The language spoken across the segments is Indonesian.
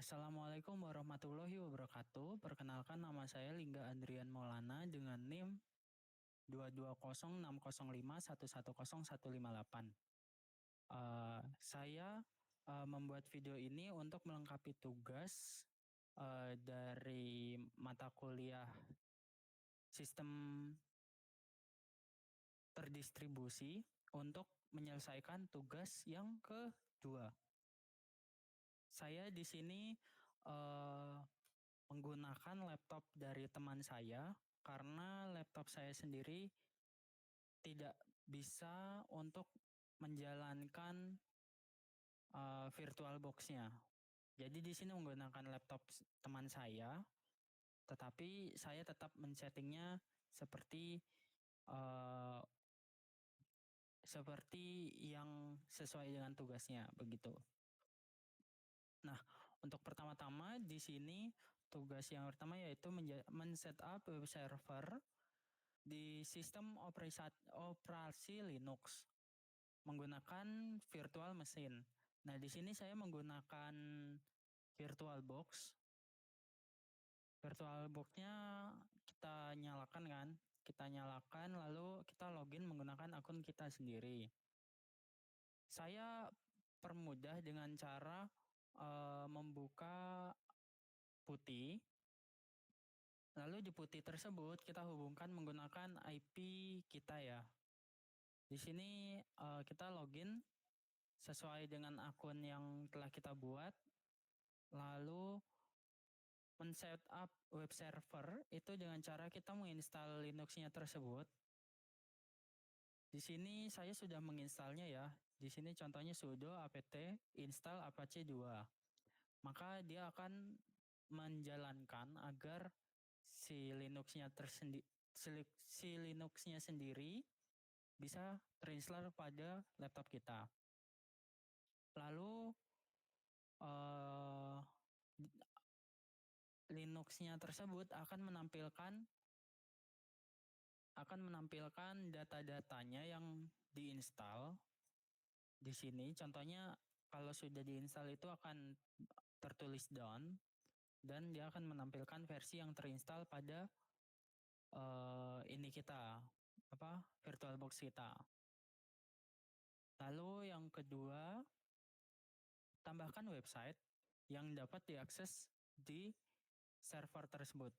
Assalamualaikum warahmatullahi wabarakatuh. Perkenalkan nama saya Lingga Andrian Maulana dengan NIM 2206051110158. Saya membuat video ini untuk melengkapi tugas dari mata kuliah sistem terdistribusi untuk menyelesaikan tugas yang kedua. Saya di sini menggunakan laptop dari teman saya karena laptop saya sendiri tidak bisa untuk menjalankan virtual box-nya. Jadi di sini menggunakan laptop teman saya, tetapi saya tetap men-settingnya seperti uh, seperti yang sesuai dengan tugasnya begitu. Nah, untuk pertama-tama di sini tugas yang pertama yaitu men-setup web server di sistem operasi Linux menggunakan virtual machine. Nah, di sini saya menggunakan VirtualBox. VirtualBox-nya kita nyalakan kan? Kita nyalakan lalu kita login menggunakan akun kita sendiri. Saya permudah dengan cara membuka putih. Lalu di putih tersebut kita hubungkan menggunakan IP kita ya. Di sini kita login sesuai dengan akun yang telah kita buat. Lalu men-setup web server itu dengan cara kita menginstal Linux-nya tersebut. Di sini saya sudah menginstalnya ya. Di sini contohnya sudo apt install apache 2. Maka dia akan menjalankan agar si Linux-nya sendiri bisa terinstall pada laptop kita. Lalu Linux-nya tersebut akan menampilkan data-datanya yang diinstal di sini. Contohnya kalau sudah diinstal itu akan tertulis down dan dia akan menampilkan versi yang terinstall pada VirtualBox kita. Lalu yang kedua, tambahkan website yang dapat diakses di server tersebut.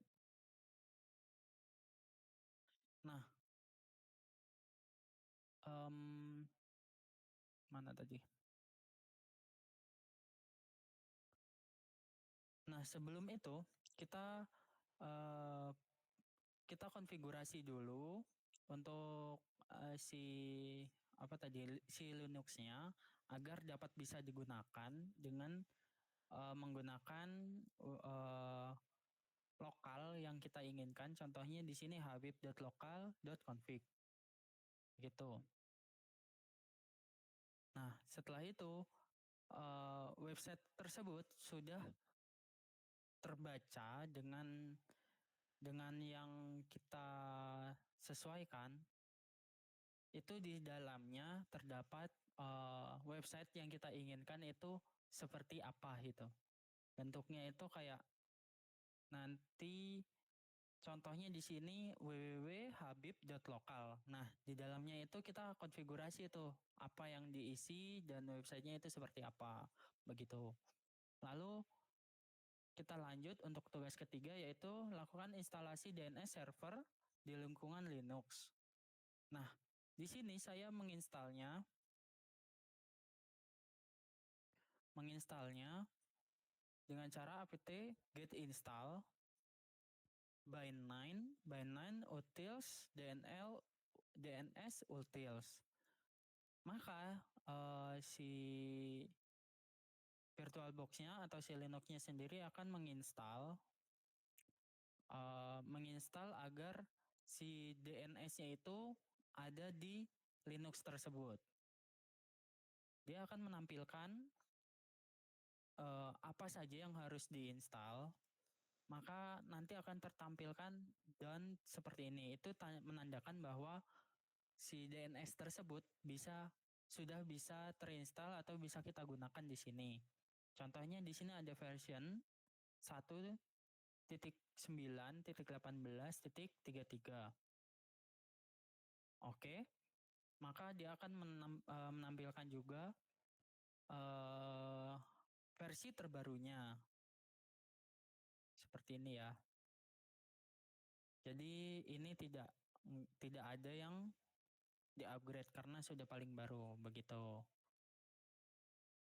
Nah, mana tadi? Nah, sebelum itu kita konfigurasi dulu untuk si Linux-nya agar dapat bisa digunakan dengan menggunakan lokal yang kita inginkan. Contohnya di sini habib.local.config. Gitu. Nah, setelah itu website tersebut sudah terbaca dengan yang kita sesuaikan. Itu di dalamnya terdapat website yang kita inginkan itu seperti apa gitu. Bentuknya itu kayak nanti contohnya di sini www.habib.local. Nah, di dalamnya itu kita konfigurasi itu apa yang diisi dan websitenya itu seperti apa begitu. Lalu kita lanjut untuk tugas ketiga yaitu lakukan instalasi DNS server di lingkungan Linux. Nah, di sini saya menginstalnya dengan cara apt get install bind9 utils dns utils. Maka si VirtualBox-nya atau si Linux-nya sendiri akan menginstal agar si DNS-nya itu ada di Linux tersebut. Dia akan menampilkan apa saja yang harus diinstal, maka nanti akan tertampilkan dan seperti ini. Itu menandakan bahwa si DNS tersebut sudah bisa terinstall atau bisa kita gunakan di sini. Contohnya di sini ada version 1.9.18.33. Oke, maka dia akan menampilkan juga versi terbarunya. Seperti ini ya. Jadi ini tidak ada yang di-upgrade karena sudah paling baru begitu.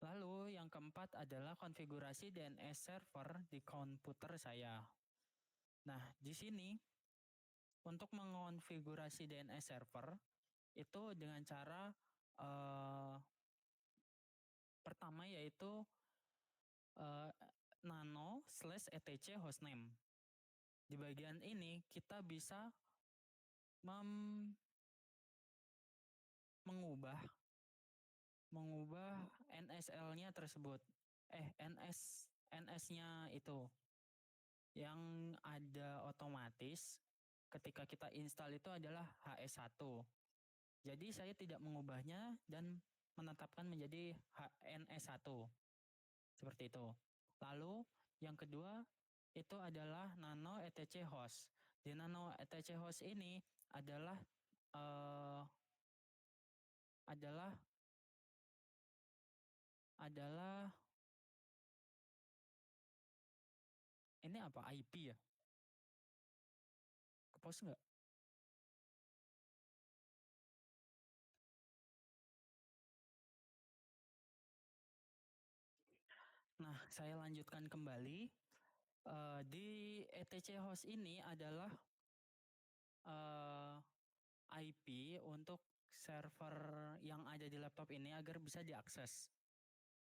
Lalu yang keempat adalah konfigurasi DNS server di komputer saya. Nah, di sini untuk mengonfigurasi DNS server itu dengan cara pertama yaitu nano/etc hostname. Di bagian ini kita bisa mengubah NSL-nya tersebut. NS-nya itu yang ada otomatis ketika kita install itu adalah HS1. Jadi saya tidak mengubahnya dan menetapkan menjadi NS1. Seperti itu. Lalu yang kedua itu adalah nano etc host. Di nano etc host ini adalah ini apa, IP ya? Kepost nggak? Nah, saya lanjutkan kembali. Di etc host ini adalah IP untuk server yang ada di laptop ini agar bisa diakses.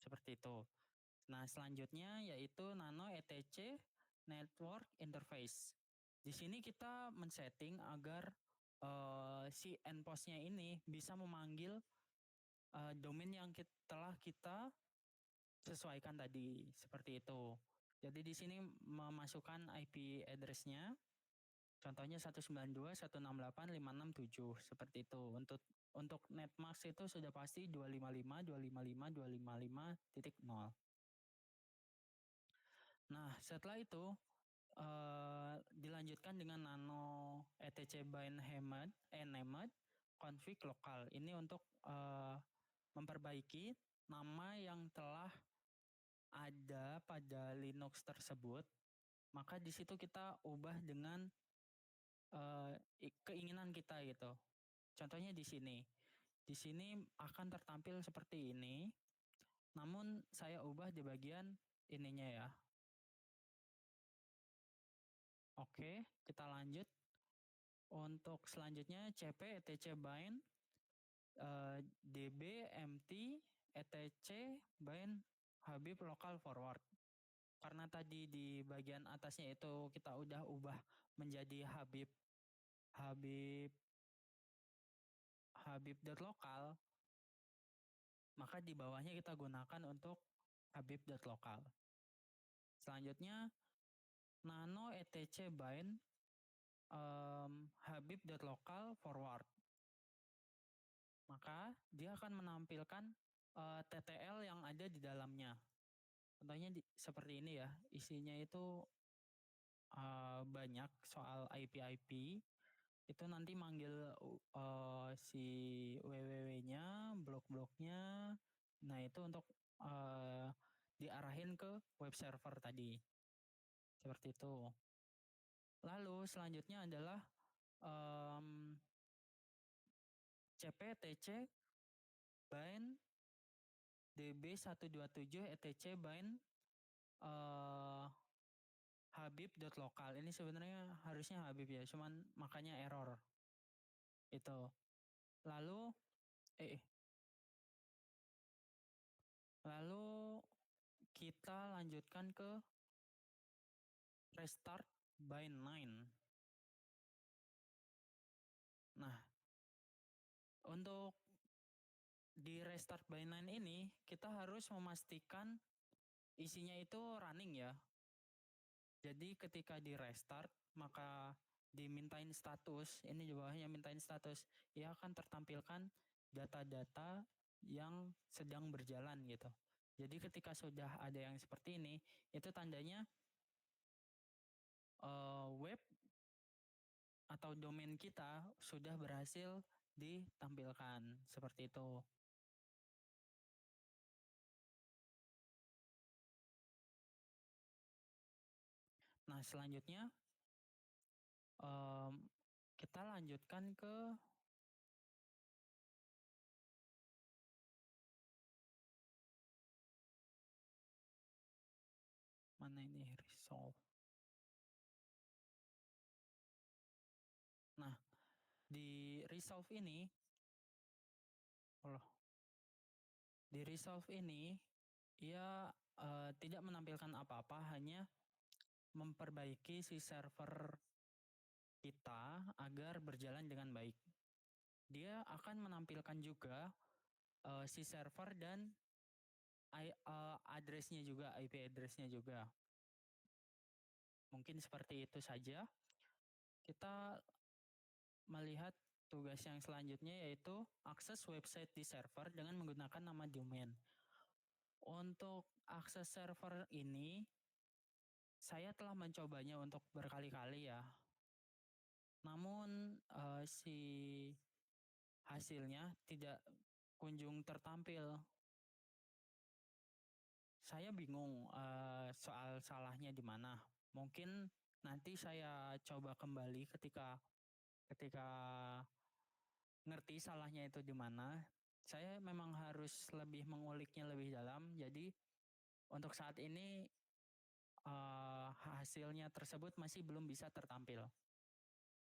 Seperti itu. Nah, selanjutnya yaitu nano etc network interface. Di sini kita men-setting agar si endpost-nya ini bisa memanggil domain yang telah kita sesuaikan tadi, seperti itu. Jadi di sini memasukkan IP address-nya, contohnya 192.168.567 seperti itu. Untuk netmask itu sudah pasti 255.255.255.0. Nah, setelah itu dilanjutkan dengan nano etc bind named config lokal. Ini untuk memperbaiki nama yang telah ada pada Linux tersebut. Maka di situ kita ubah dengan keinginan kita gitu. Contohnya di sini. Di sini akan tertampil seperti ini. Namun saya ubah di bagian ininya ya. Oke, kita lanjut. Untuk selanjutnya cp etc bind db mt etc bind habib local forward. Karena tadi di bagian atasnya itu kita udah ubah menjadi habib.local, maka di bawahnya kita gunakan untuk habib.local. Selanjutnya nano etc bind habib.local forward. Maka dia akan menampilkan TTL yang ada di dalamnya. Contohnya seperti ini ya, isinya itu banyak soal IP-IP. Itu nanti manggil si www-nya, blok-bloknya. Nah itu untuk diarahin ke web server tadi. Seperti itu. Lalu selanjutnya adalah cp/tc bind db127 etc bind habib.local. Ini sebenarnya harusnya habib ya, cuman makanya error. Itu. Lalu kita lanjutkan ke restart bind 9. Nah, untuk di restart bind 9 ini kita harus memastikan isinya itu running ya. Jadi ketika di restart maka dimintain status, ini di bawahnya mintain status, ya akan tertampilkan data-data yang sedang berjalan gitu. Jadi ketika sudah ada yang seperti ini, itu tandanya web atau domain kita sudah berhasil ditampilkan seperti itu. Nah, selanjutnya kita lanjutkan ke mana ini, resolve. Nah, di resolve ini, di resolve ini ia tidak menampilkan apa-apa, hanya memperbaiki si server kita agar berjalan dengan baik. Dia akan menampilkan juga si server dan address-nya juga, IP address-nya juga. Mungkin seperti itu saja. Kita melihat tugas yang selanjutnya, yaitu akses website di server dengan menggunakan nama domain. Untuk akses server ini, saya telah mencobanya untuk berkali-kali ya. Namun si hasilnya tidak kunjung tertampil. Saya bingung soal salahnya di mana. Mungkin nanti saya coba kembali ketika ngerti salahnya itu di mana. Saya memang harus lebih menguliknya lebih dalam. Jadi untuk saat ini hasilnya tersebut masih belum bisa tertampil.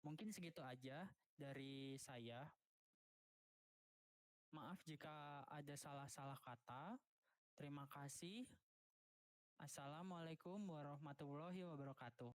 Mungkin segitu aja dari saya. Maaf jika ada salah-salah kata. Terima kasih. Assalamualaikum warahmatullahi wabarakatuh.